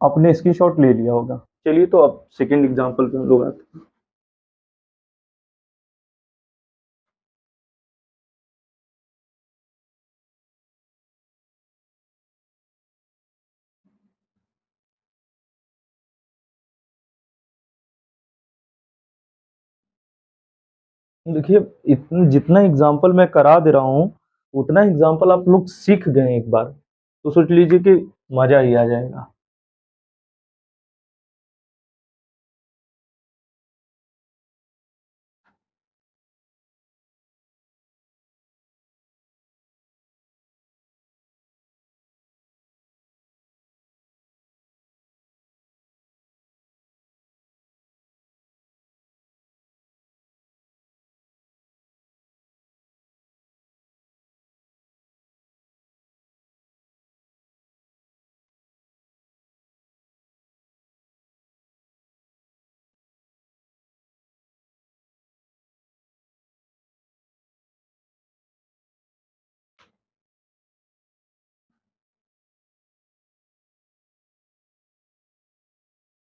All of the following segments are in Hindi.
आपने स्क्रीनशॉट ले लिया होगा। चलिए तो अब सेकंड एग्जांपल पे हम लोग आते हैं। देखिए, इतन जितना एग्जांपल मैं करा दे रहा हूँ, उतना एग्जांपल आप लोग सीख गए एक बार, तो सोच लीजिए कि मज़ा ही आ जाएगा।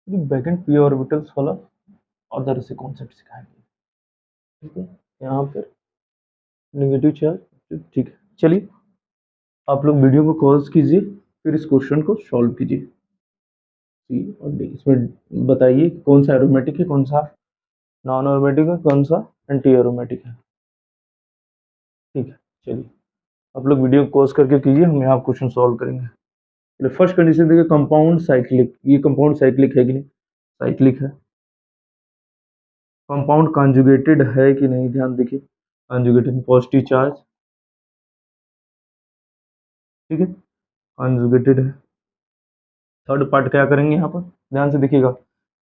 वैकेंट पी ऑर्बिटल्स वाला अदर से कॉन्सेप्ट सिखाएंगे, ठीक है। यहाँ पर नेगेटिव चार्ज, ठीक है। चलिए, आप लोग वीडियो को पॉज कीजिए, फिर इस क्वेश्चन को सॉल्व कीजिए। सी और डी, इसमें बताइए कौन सा एरोमेटिक है, कौन सा नॉन एरोमेटिक है, कौन सा एंटी एरोमेटिक है। ठीक है, चलिए आप लोग वीडियो को पॉज करके कीजिए, हम यहाँ क्वेश्चन सॉल्व करेंगे। चलिए, फर्स्ट कंडीशन देखिए, कंपाउंड साइक्लिक, ये कंपाउंड साइक्लिक है कि नहीं? साइक्लिक है। कंपाउंड कॉन्जुगेटेड है कि नहीं? ध्यान देखिए, कॉन्जुगेटेड पॉजिटिव चार्ज, ठीक है, कॉन्जुगेटेड है। थर्ड पार्ट क्या करेंगे यहाँ पर, ध्यान से देखिएगा,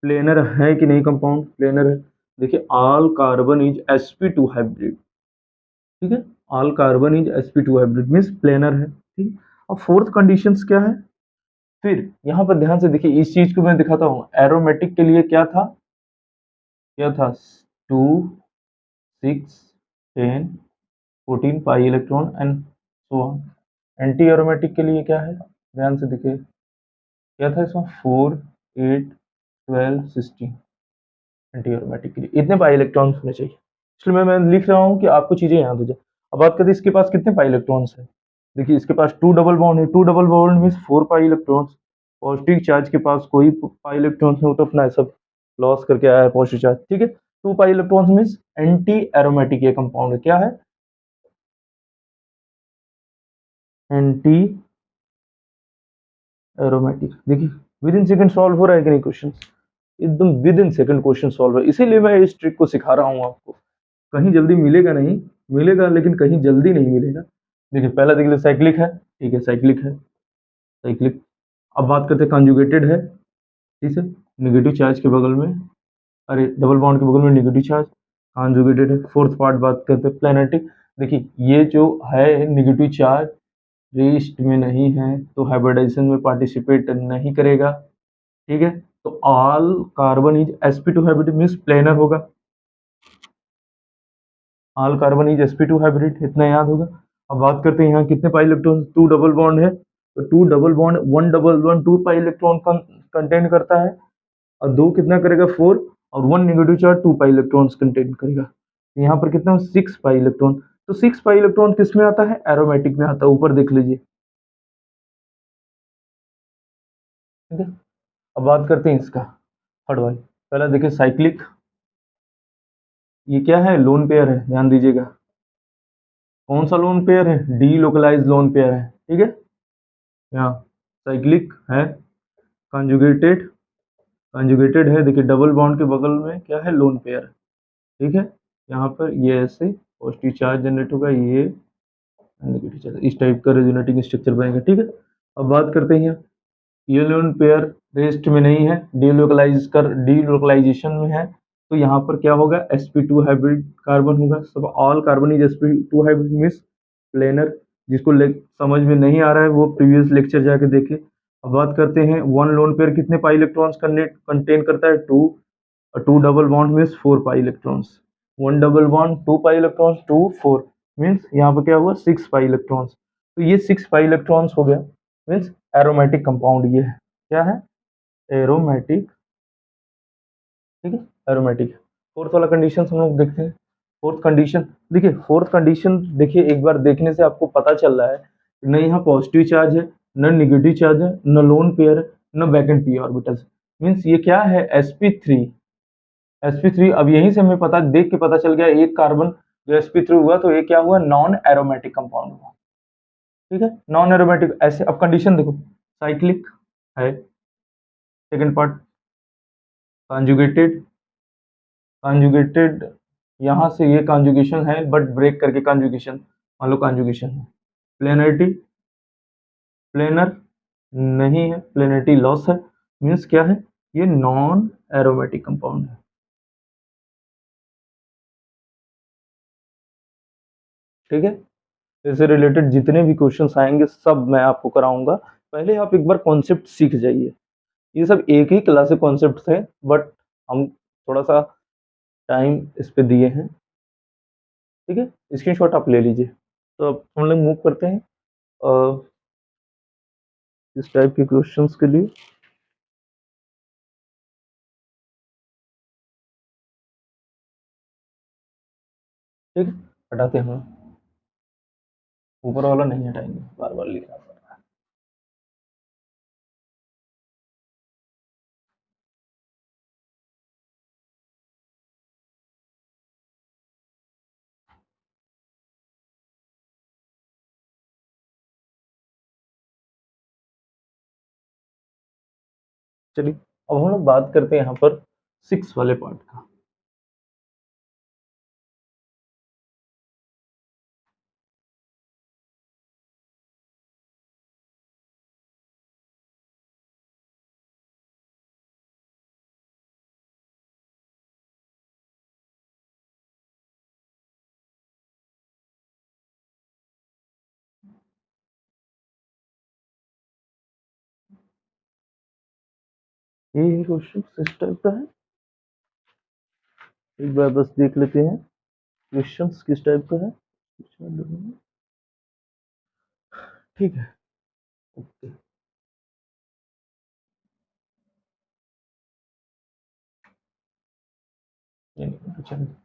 प्लेनर है कि नहीं? कंपाउंड प्लेनर है। देखिए, all carbon is sp2 hybrid, ठीक है, all carbon is sp2 hybrid means planar है, ठीक। अब फोर्थ कंडीशन क्या है? फिर यहाँ पर ध्यान से देखिए, इस चीज को मैं दिखाता हूँ, एरोमेटिक के लिए क्या था, क्या था, 2, 6, 10, 14 pi electron and so on. Anti aromatic के लिए क्या है, ध्यान से देखिए, क्या था इसमें, 4, 8, 12, 16। एंटी एरोमेटिक के लिए इतने पाई इलेक्ट्रॉन्स होने चाहिए, इसलिए मैं लिख रहा हूँ कि आपको चीजें याद हो जाए। अब बात करते हैं इसके पास कितने पाई इलेक्ट्रॉन्स है। देखिए, इसके पास 2 डबल बॉन्ड है, 2 double bond means 4 pi electrons. Positive charge के पास कोई पाई इलेक्ट्रॉन्स नहीं, वो तो अपना सब लॉस करके आया है पॉजिटिव चार्ज, ठीक है। 2 pi electrons means anti aromatic ये कंपाउंड है, क्या है, एंटी एरोमेटिक। देखिए, विद इन सेकंड सॉल्व हो रहा है कि नहीं क्वेश्चन, एकदम with in second question solve है, इसीलिए मैं इस ट्रिक को सिखा रहा हूँ आपको। कहीं जल्दी मिलेगा नहीं, मिलेगा लेकिन कहीं जल्दी नहीं मिलेगा। देखिए, पहला देख लो, साइक्लिक है, ठीक है, साइक्लिक है, साइक्लिक। अब बात करते हैं कॉन्जुगेटेड है, ठीक है, नेगेटिव चार्ज के बगल में, अरे डबल बॉन्ड के बगल में नेगेटिव चार्ज, कॉन्जुगेटेड है। फोर्थ पार्ट बात करते हैं प्लैनेटिक। देखिए, ये जो है नेगेटिव चार्ज रेस्ट में नहीं है तो हाइब्रिडाइजेशन में पार्टिसिपेट नहीं करेगा, ठीक है। तो all carbon is sp2 hybrid means planar होगा, all carbon is sp2 hybrid, इतना याद होगा। अब बात करते हैं यहाँ कितने पाई इलेक्ट्रॉन, 2 डबल बॉन्ड है, तो 2 double bond 1 double bond 2 pi electron contain करता है, और 2 कितना करेगा, 4, और 1 negative charge 2 pi electrons contain करेगा। यहाँ पर कितना, 6 पाई इलेक्ट्रॉन। तो 6 पाई इलेक्ट्रॉन किस में आता है, एरोमेटिक में आता है, ऊपर देख लीजिए, ठीक है। अब बात करते हैं इसका थर्ड वाली, पहला देखिए साइक्लिक, ये क्या है, लोन पेयर है, ध्यान दीजिएगा, कौन सा लोन पेयर है, डी लोकलाइज लोन पेयर है, ठीक है। यहाँ साइक्लिक है, कंजुगेटेड, कंजुगेटेड है, देखिए डबल बॉन्ड के बगल में क्या है, लोन पेयर, ठीक है। यहाँ पर ये ऐसे पॉजिटिव चार्ज जनरेट होगा, ये नेगेटिव चार्ज, इस टाइप का रेजोनेटिंग स्ट्रक्चर बनेगा, ठीक है। अब बात करते हैं, ये लोन पेयर रेस्ट में नहीं है, डीलोकलाइजेशन में है, तो यहाँ पर क्या होगा, sp2 हाइब्रिड कार्बन होगा, सब all carbon is sp2 hybrid means planar. जिसको समझ में नहीं आ रहा है वो प्रीवियस लेक्चर जाके देखे। अब बात करते हैं, वन लोन पेयर कितने पाई इलेक्ट्रॉन्स कंटेन करता है, 2, और 2 double bond means 4 pi electrons, 1 double bond 2 pi electrons, 2 4 means यहाँ पर क्या हुआ, 6 पाई इलेक्ट्रॉन्स। तो ये 6 पाई इलेक्ट्रॉन्स हो गया, मीन्स एरोमेटिक कंपाउंड ये है, क्या है, एरोमेटिक, ठीक है, एरोमेटिक। फोर्थ वाला कंडीशन हम लोग देखते हैं। फोर्थ कंडीशन देखिए, फोर्थ कंडीशन देखिए, एक बार देखने से आपको पता चल रहा है न यहाँ पॉजिटिव चार्ज है, न निगेटिव चार्ज है, न लोन पेयर है, न वैकेंट पी ऑर्बिटल्स। मीन्स ये क्या है, sp3। sp3 अब यहीं से हमें पता देख के पता चल गया, एक कार्बन जो sp3 हुआ तो ये क्या हुआ, नॉन एरोमेटिक कंपाउंड हुआ। ठीक है, नॉन एरोमेटिक ऐसे। अब कंडीशन देखो, साइक्लिक है, सेकंड पार्ट, कॉन्जुगेटेड, कॉन्जुगेटेड, यहाँ से ये कॉन्जुगेशन है बट ब्रेक करके कॉन्जुगेशन, मान लो कॉन्जुगेशन है। प्लेनरिटी, प्लेनर नहीं है, प्लेनरिटी लॉस है, मीन्स क्या है, ये नॉन एरोमेटिक कंपाउंड है। ठीक है, इससे रिलेटेड जितने भी क्वेश्चंस आएंगे सब मैं आपको कराऊंगा। पहले आप एक बार कॉन्सेप्ट सीख जाइए। ये सब एक ही क्लास के कॉन्सेप्ट थे, बट हम थोड़ा सा टाइम इस पे दिए हैं। ठीक है, स्क्रीनशॉट आप ले लीजिए। तो अब हम लोग मूव करते हैं इस टाइप के क्वेश्चंस के लिए। ठीक है, हटाते हैं हम, ऊपर वाला नहीं हटाएंगे, बार बार लिखना पड़ रहा है। चलिए, अब हम लोग बात करते हैं यहाँ पर 6 वाले पार्ट का। ये क्वेश्चन इस टाइप का है, एक बार बस देख लेते हैं क्वेश्चन किस टाइप का है। ठीक है, ओके। चलिए,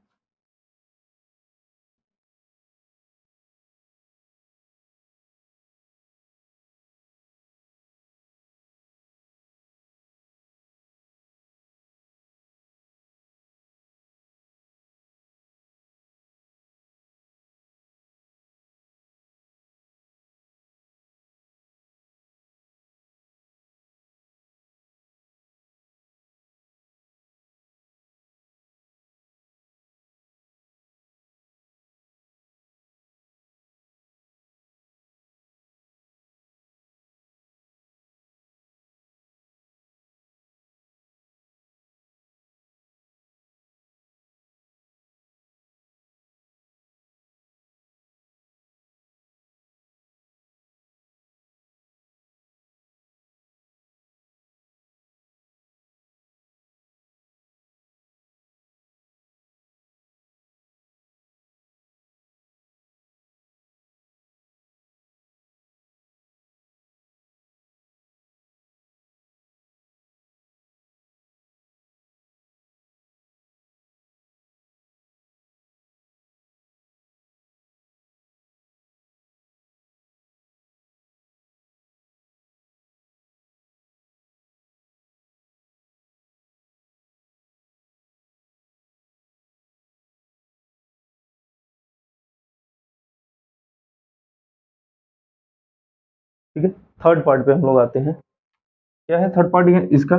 ठीक है, थर्ड पार्ट पे हम लोग आते हैं। क्या है थर्ड पार्ट, ये इसका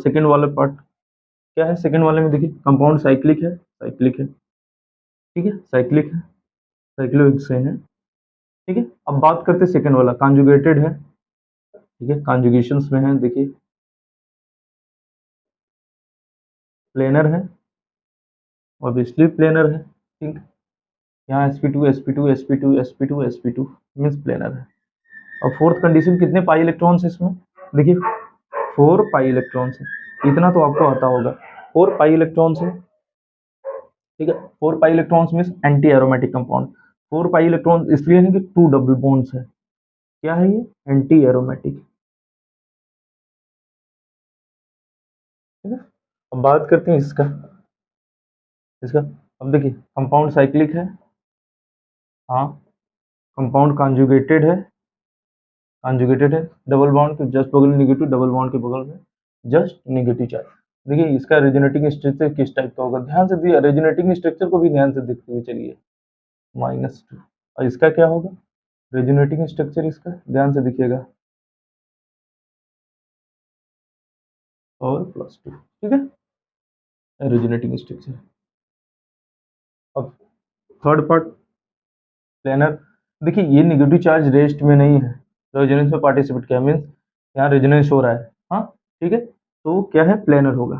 सेकंड वाला पार्ट। क्या है सेकंड वाले में, देखिए कंपाउंड साइक्लिक है, साइक्लिक है, ठीक है, साइक्लिक है, साइक्लोहेक्सेन है। ठीक है, अब बात करते हैं सेकंड वाला, कॉन्जुगेटेड है। ठीक है, कॉन्जुगेशंस में है, देखिए प्लेनर है, ऑब्वियसली प्लेनर है। ठीक, यहाँ sp2 sp2 sp2 sp2 sp2 means planar है। और फोर्थ कंडीशन, कितने पाई इलेक्ट्रॉन्स है इसमें, देखिए 4 पाई इलेक्ट्रॉन्स है, इतना तो आपको आता होगा, 4 पाई इलेक्ट्रॉन्स है। ठीक है, 4 pi electrons means anti aromatic compound. 4 pi electron इसलिए है कि 2 डबल बॉन्ड्स है। क्या है ये, एंटी एरोमेटिक। अब बात करते हैं इसका इसका अब देखिए कंपाउंड साइक्लिक है, हाँ, कंपाउंड कॉन्जुगेटेड है, डबल बॉन्ड के जस्ट बगल में नेगेटिव, डबल बॉन्ड के बगल में जस्ट नेगेटिव चार्ज। देखिए इसका रेजोनेटिंग स्ट्रक्चर किस टाइप का होगा, ध्यान से दिया, रेजोनेटिंग स्ट्रक्चर को भी ध्यान से देखते हुए चलिए, -2। और इसका क्या होगा, रेजोनेटिंग स्ट्रक्चर इसका ध्यान से दिखिएगा, और +2, ठीक है, रेजोनेटिंग स्ट्रक्चर। अब थर्ड पार्ट प्लेनर, देखिए ये नेगेटिव चार्ज रेस्ट में नहीं है, रेजोनेंस में पार्टिसिपेट किया, मीन्स यहाँ रेजोनेंस हो रहा है, हाँ ठीक है, तो क्या है, प्लेनर होगा,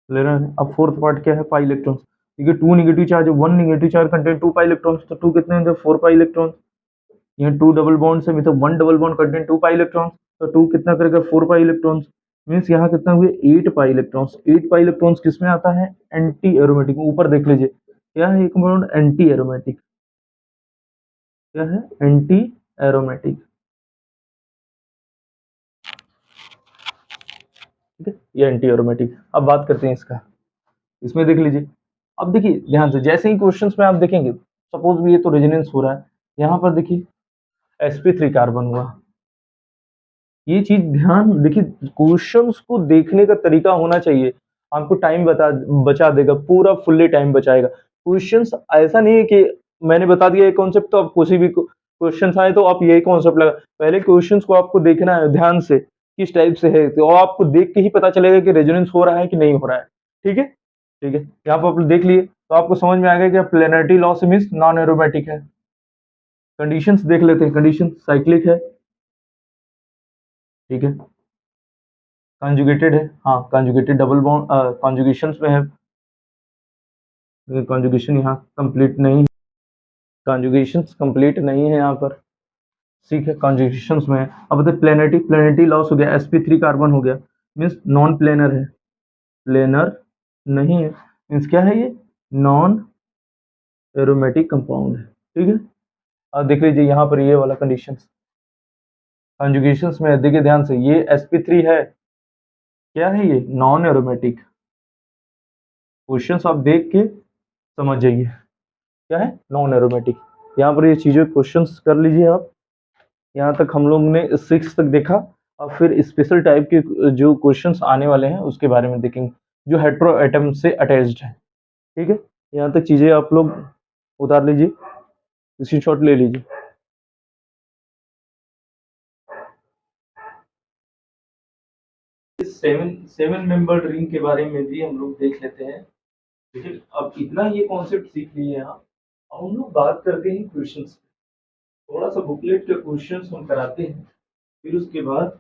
प्लेनर है। अब फोर्थ पार्ट क्या है, पाई इलेक्ट्रॉन्स, देखिए 2 negative charge, 1 negative charge contain 2 pi electrons, तो 2 कितने होंगे, 4 पाई इलेक्ट्रॉन्स। यहाँ 2 डबल बॉन्ड से मतलब 1 double bond contain 2 pi electrons, तो 2 कितना करेगा, 4 पाई इलेक्ट्रॉन्स, मीन्स यहाँ कितना हुए, 8 पाई इलेक्ट्रॉन्स। 8 पाई इलेक्ट्रॉन्स किस में आता है, एंटी एरोमेटिक, ऊपर देख लीजिए क्या है, एक बॉन्ड एंटी एरोमेटिक, क्या है, एंटी एरोमेटिक, ठीक है, ये एंटी एरोमेटिक। अब बात करते हैं इसका, इसमें देख लीजिए, अब देखिए ध्यान से, जैसे ही क्वेश्चंस में आप देखेंगे, सपोज भी ये तो रेजोनेंस हो रहा है, यहाँ पर देखिए sp3 कार्बन हुआ, ये चीज ध्यान देखिए, क्वेश्चंस को देखने का तरीका होना चाहिए, आपको टाइम बचा देगा, पूरा फुल्ली टाइम बचाएगा। क्वेश्चंस ऐसा नहीं है कि मैंने बता दिया ये कॉन्सेप्ट, तो आप किसी भी क्वेश्चंस आए तो आप यही कॉन्सेप्ट लगा, पहले क्वेश्चंस को आपको देखना है ध्यान से, किस टाइप से है, तो आपको देख के ही पता चलेगा कि रेजोनेंस हो रहा है कि नहीं हो रहा है, ठीक है, ठीक है, यहाँ पर आप देख लिए तो आपको समझ में आ गया कि planarity loss means non aromatic है। कंडीशंस देख लेते हैं, कंडीशन साइक्लिक है, ठीक है, कॉन्जुगेटेड है, हाँ कॉन्जुगेटेड डबल बॉन्ड कॉन्जुगेशंस में है, कॉन्जुगेशन यहाँ कंप्लीट नहीं, कॉन्जुगेशंस कंप्लीट नहीं है यहाँ पर, ठीक है, कॉन्जुगेशंस में है। अब बताइए प्लेनरिटी, प्लेनरिटी लॉस हो गया, sp3 कार्बन हो गया, मीन्स नॉन प्लेनर है, प्लेनर नहीं है, मीन्स क्या है, ये नॉन एरोमेटिक कंपाउंड है, ठीक है। अब देख लीजिए यहाँ पर ये वाला कंडीशन, कॉन्जुगेशंस में देखिए ध्यान से, ये sp3 है, क्या है, ये नॉन एरोमेटिक। क्वेश्चंस आप देख के समझ जाइए, क्या है, नॉन एरोमेटिक। यहाँ पर ये चीज़ें क्वेश्चंस कर लीजिए आप, यहाँ तक हम लोग ने 6 तक देखा, और फिर स्पेशल टाइप के जो क्वेश्चंस आने वाले हैं उसके बारे में देखेंगे, जो हेट्रो एटम से अटैच्ड है, ठीक है। यहाँ तक चीज़ें आप लोग उतार लीजिए, स्क्रीनशॉट ले लीजिए। सेवन मेंबर्ड रिंग के बारे में भी हम लोग देख लेते हैं, लेकिन अब इतना ये कॉन्सेप्ट सीख लिए हैं आप, अब हम लोग बात करते हैं क्वेश्चंस, थोड़ा सा बुकलेट के क्वेश्चंस हम कराते हैं, फिर उसके बाद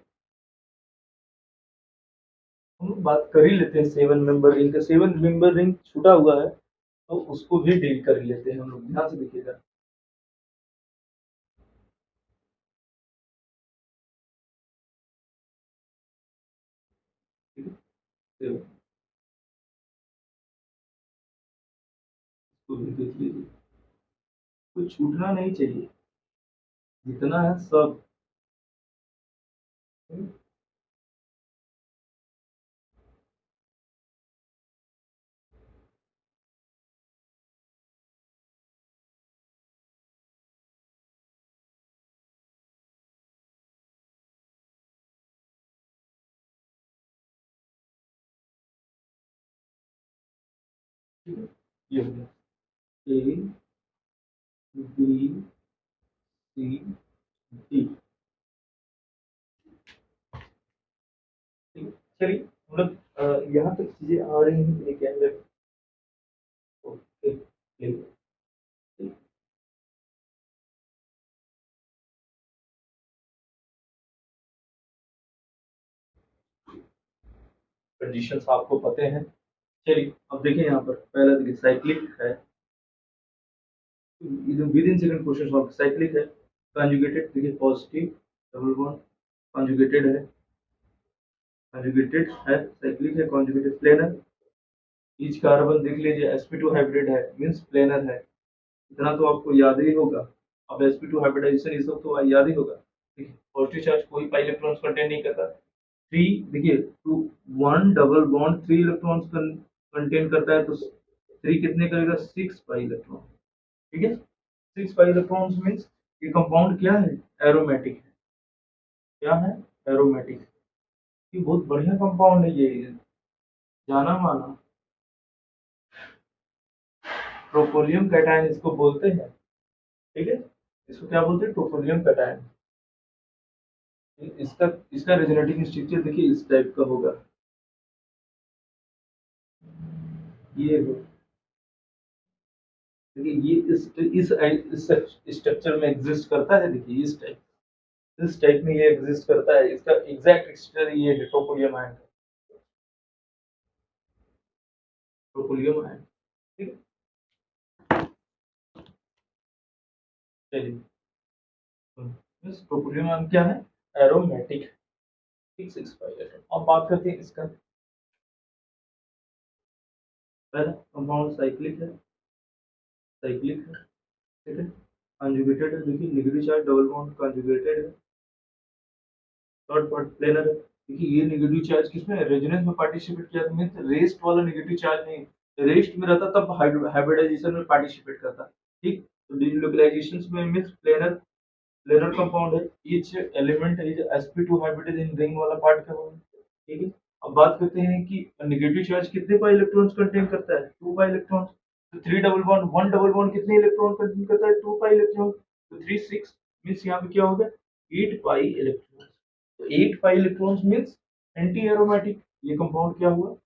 हम लोग बात कर ही लेते हैं 7 मेंबर रिंग का। 7 मेंबर रिंग छूटा हुआ है, तो उसको भी डील कर ही लेते हैं हम लोग, ध्यान से देखिएगा, ठीक है, तो इसको भी देख लीजिए, कुछ छूटना नहीं चाहिए, जितना है सब, ठीक है, ये हो गया, ए बी सी डी, ठीक है, चलिए हम लोग यहाँ तक चीजें आ रही हैं ये क्या है, ओके, कंडीशंस आपको पते हैं। चलिए अब देखिए यहाँ पर पहला देखिए साइक्लिक है, with in second question solve, cyclic है, कंजुगेटेड, देखिए पॉजिटिव डबल बॉन्ड, कंजुगेटेड है, कंजुगेटेड है, साइक्लिक है, कंजुगेटेड, प्लेनर, ईच कार्बन देख लीजिए sp2 हाइब्रिड है, मींस प्लेनर है, इतना तो आपको याद ही होगा। अब sp2 हाइब्रिडाइजेशन ये सब तो याद ही होगा, ठीक है, पॉजिटिव चार्ज कोई पाई इलेक्ट्रॉन्स कंटेन नहीं करता, थ्री, देखिए two, one double bond three electrons contain करता है, तो थ्री कितने करेगा, सिक्स पाई इलेक्ट्रॉन। ठीक है, सिक्स पाई इलेक्ट्रॉन्स मीन्स ये कंपाउंड क्या है, एरोमेटिक है। क्या है, एरोमेटिक। ये बहुत बढ़िया कंपाउंड है, ये जाना माना ट्रोपोलियम कैटायन इसको बोलते हैं। ठीक है, इसको क्या बोलते हैं, ट्रोपोलियम कैटायन। इसका इसका रेजोनेटिंग स्ट्रक्चर देखिए इस टाइप का होगा, ये देखिए ये इस स्ट्रक्चर में एग्जिस्ट करता है, देखिए इस टाइप में ये एग्जिस्ट करता है, इसका एग्जैक्ट स्ट्रक्चर ये है, ट्रोपोलियम आयन, ट्रोपोलियम आयन। ठीक है, चलिए, ट्रोपोलियम आयन क्या है, एरोमेटिक। 665। अब बात करते हैं इसका, पहला कंपाउंड साइक्लिक है, साइक्लिक है। ठीक है, कंजुगेटेड है, देखिए negative charge double bond conjugated है। थर्ड पार्ट प्लेनर है, देखिए ये नेगेटिव चार्ज किसमें, रेजोनेंस में पार्टिसिपेट किया, तो मींस रेस्ट वाला नेगेटिव चार्ज नहीं, रेस्ट में रहता तब हाइब्रिडाइजेशन में पार्टिसिपेट करता। ठीक, तो डिलोकलाइजेशन में मींस प्लेनर, प्लेनर कंपाउंड है, each element is sp2 hybridise in ring वाला पार्ट क्या होगा। ठीक है, अब बात करते हैं कि नेगेटिव चार्ज कितने पाई इलेक्ट्रॉन्स कंटेन करता है, 2 पाई इलेक्ट्रॉन्स। तो three double bond, one double bond कितने इलेक्ट्रॉन कंटेन करता है, 2 पाई इलेक्ट्रॉन, तो थ्री सिक्स, मींस यहाँ पे क्या होगा, 8 पाई इलेक्ट्रॉन। तो 8 pi electrons means anti aromatic, ये कंपाउंड क्या हुआ,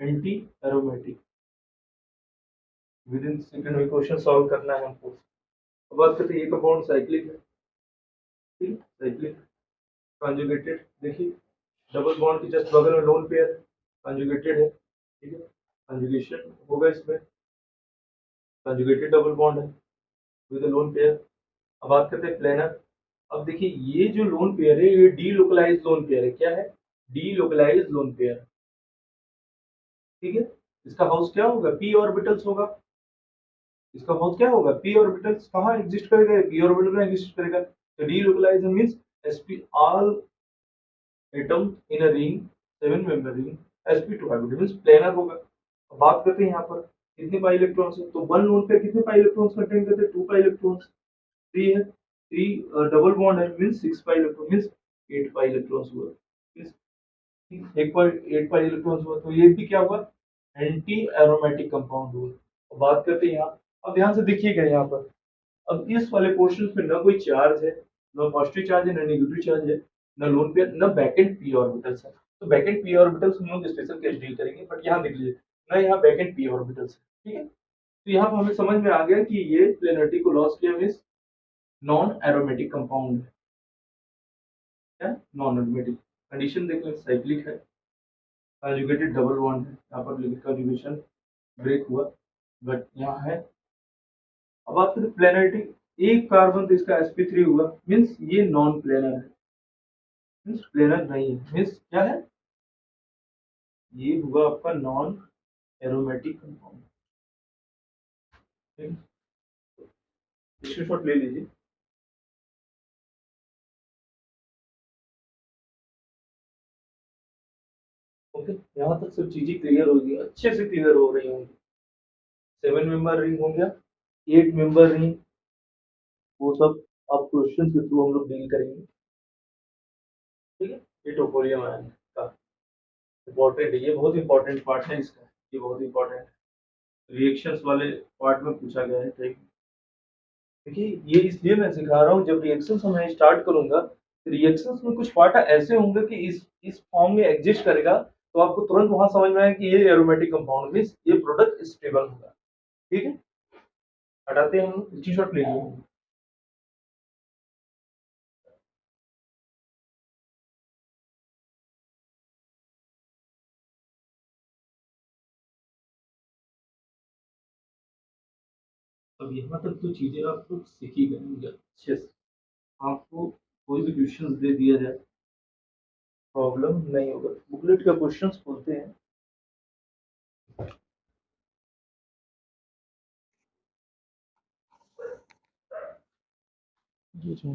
anti aromatic. With in second में क्वेश्चन सॉल्व करना है हमको। अब बात करते हैं ये कंपाउंड साइक्लिक है। ठीक, साइक्लिक कंजुगेटेड, देखिए डबल बॉन्ड के जस्ट बगल में लोन पेयर कंजुगेटेड है। ठीक है, कंजुगेशन होगा इसमें, कंजुगेटेड डबल बॉन्ड है विद लोन पेयर। अब बात करते हैं प्लेनर। अब देखिए ये जो लोन पेयर है ये डी लोकलाइज लोन पेयर है, क्या है, डी लोकलाइज लोन पेयर। ठीक है, इसका हाउस क्या होगा, पी ऑर्बिटल्स होगा, इसका हाउस क्या होगा, पी ऑर्बिटल्स। कहाँ एग्जिस्ट करेगा, पी ऑर्बिटल में एग्जिस्ट करेगा। तो D localise means sp all atom in a ring, seven member ring, sp2 hybrid means planar होगा। अब बात करते हैं यहाँ पर कितने पाई इलेक्ट्रॉन्स है, तो वन लोन पेयर कितने पाई इलेक्ट्रॉन्स कंटेन करते हैं, 2 पाई इलेक्ट्रॉन्स। थ्री है, थ्री डबल बॉन्ड है means 6 pi electron means 8 pi electrons हुआ, एक पॉइंट 8 पाई इलेक्ट्रॉन्स हुआ, तो ये भी क्या हुआ, एंटी एरोमेटिक कंपाउंड हुआ। अब बात करते हैं यहाँ, अब ध्यान से देखिएगा यहाँ पर, अब इस वाले पोर्शन पे ना कोई चार्ज है, ना पॉजिटिव चार्ज है, ना नेगेटिव चार्ज है, ना लोन पेयर, ना बैक एंड पी ऑर्बिटल्स है। तो बैक एंड पी ऑर्बिटल्स हम लोग स्पेशल केस डील करेंगे, बट यहाँ देख लीजिए ना, यहाँ बैक एंड पी ऑर्बिटल्स है। ठीक है, तो यहाँ पर हमें समझ में आ गया कि ये प्लेनरिटी को लॉस किया मीन्स नॉन एरोमेटिक कंपाउंड है, नॉन एरोमेटिक। कंडीशन देख लें, साइक्लिक है, कंजुगेटेड डबल बॉन्ड है, यहाँ पर लिखित कंजुगेशन ब्रेक हुआ, बट यहाँ है। अब बात करें प्लेनरिटी, एक कार्बन तो इसका sp3 हुआ, मीन्स ये नॉन प्लेनर है, मीन्स प्लेनर नहीं है, मीन्स क्या है, ये हुआ आपका नॉन एरोमेटिक कंपाउंड। स्क्रीनशॉट ले लीजिए। ओके, यहाँ तक सब चीजें क्लियर होगी, अच्छे से क्लियर हो रही होंगी। सेवन मेंबर रिंग हो गया, एट मेंबर रिंग, वो सब आप क्वेश्चन के थ्रू हम लोग डील करेंगे। ठीक है, ये टोपोरियम आयन का इम्पोर्टेंट है, ये बहुत इंपॉर्टेंट पार्ट है इसका, ये बहुत इंपॉर्टेंट रिएक्शंस वाले पार्ट में पूछा गया है। देखिए ये इसलिए मैं सिखा रहा हूँ, जब रिएक्शंस मैं स्टार्ट करूंगा, रिएक्शंस में कुछ पार्ट ऐसे होंगे कि इस फॉर्म में एग्जिस्ट करेगा, तो आपको तुरंत वहां समझ में आएगा कि ये एरोमेटिक कंपाउंड मींस ये प्रोडक्ट स्टेबल होगा। ठीक है, हटाते हैं हम लोग, स्क्रीनशॉट ले लिए। अब यहाँ तक तो चीजें आप लोग सीख ही गए होंगे अच्छे से। आपको कोई भी क्वेश्चन दे दिया जाए, प्रॉब्लम नहीं होगा। बुकलेट का क्वेश्चंस बोलते हैं, ये जो